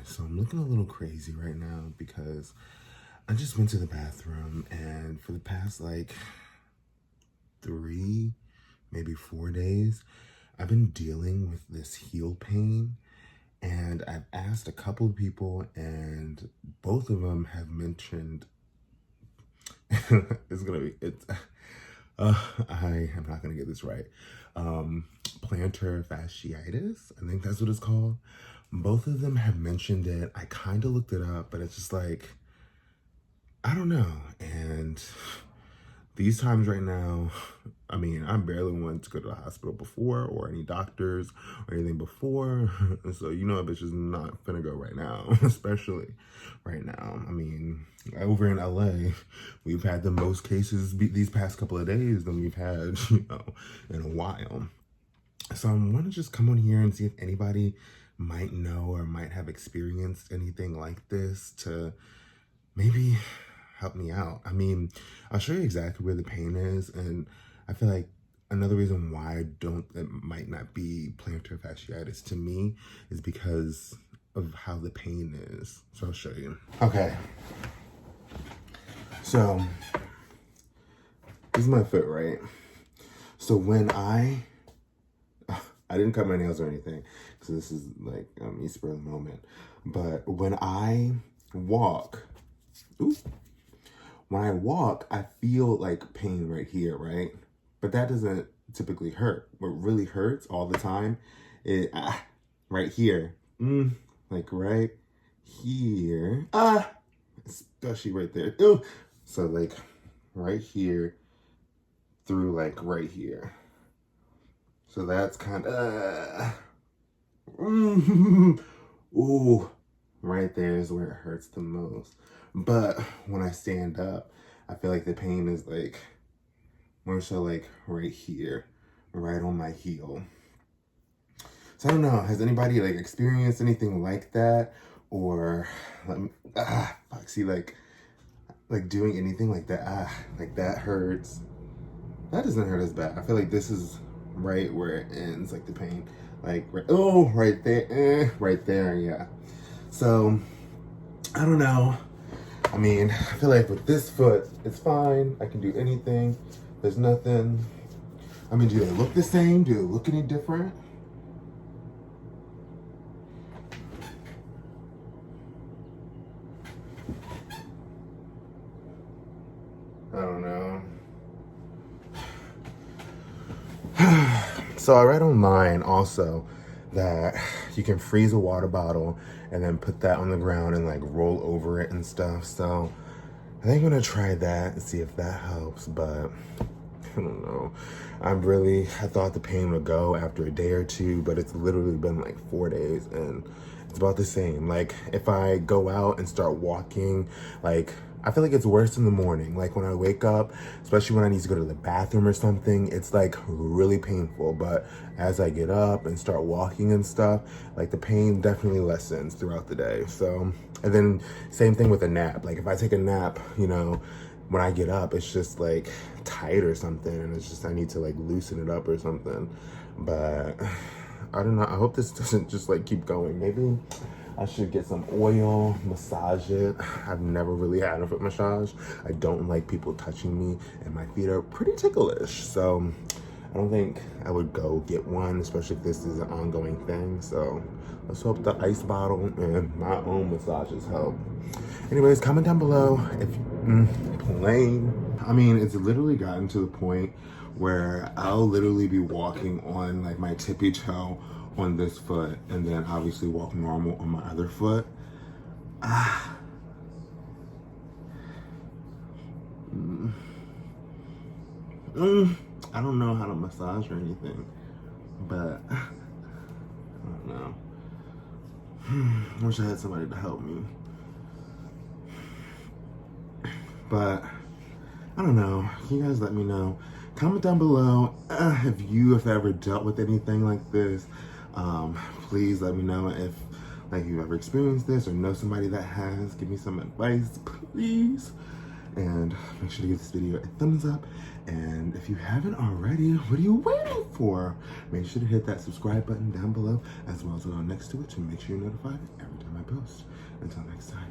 So I'm looking a little crazy right now because I just went to the bathroom, and for the past like 3, maybe 4 days, I've been dealing with this heel pain. And I've asked a couple of people, and both of them have mentioned I am not gonna get this right. Plantar fasciitis, I think that's what it's called. Both of them have mentioned it. I kind of looked it up, but it's just like, I don't know. And these times right now, I mean, I barely went to go to the hospital before or any doctors or anything before. So, you know, a bitch is not finna go right now, especially right now. I mean, over in LA, we've had the most cases these past couple of days than we've had, in a while. So I want to just come on here and see if anybody might know or might have experienced anything like this to maybe help me out. I mean, I'll show you exactly where the pain is, and I feel like another reason why it might not be plantar fasciitis to me is because of how the pain is. So I'll show you. Okay. So this is my foot, right? So when I didn't cut my nails or anything, so this is like me spur of the moment. But when I walk, I feel like pain right here, right? But that doesn't typically hurt. What really hurts all the time is right here, like right here, especially right there. Ew. So like right here through like right here. So that's kind of, ooh, right there is where it hurts the most. But when I stand up, I feel like the pain is like, more so like right here, right on my heel. So I don't know, has anybody like experienced anything like that? Or, see, like doing anything like that, like that hurts. That doesn't hurt as bad. I feel like this is right where it ends, like the pain, like right there, right there, yeah. So I don't know. I mean, I feel like with this foot, it's fine. I can do anything. There's nothing. I mean, do they look the same? Do they look any different? I don't know. So I read online also that you can freeze a water bottle and then put that on the ground and like roll over it and stuff. So I think I'm gonna try that and see if that helps, but I don't know. I thought the pain would go after a day or two, but it's literally been like 4 days and it's about the same. Like if I go out and start walking, like I feel like it's worse in the morning. Like when I wake up, especially when I need to go to the bathroom or something, it's like really painful. But as I get up and start walking and stuff, like the pain definitely lessens throughout the day. So, and then same thing with a nap. Like if I take a nap, when I get up, it's just like tight or something. And it's just, I need to like loosen it up or something. But I don't know. I hope this doesn't just like keep going. Maybe I should get some oil, massage it. I've never really had a foot massage. I don't like people touching me, and my feet are pretty ticklish. So I don't think I would go get one, especially if this is an ongoing thing. So let's hope the ice bottle and my own massages help. Anyways, comment down below if plain. I mean, it's literally gotten to the point where I'll literally be walking on like my tippy toe on this foot and then obviously walk normal on my other foot. I don't know how to massage or anything, but I don't know. I wish I had somebody to help me. But I don't know. Can you guys let me know? Comment down below if you have ever dealt with anything like this. Please let me know if like you've ever experienced this or know somebody that has. Give me some advice, please. And make sure to give this video a thumbs up. And if you haven't already, what are you waiting for? Make sure to hit that subscribe button down below as well as the one next to it to make sure you're notified every time I post. Until next time.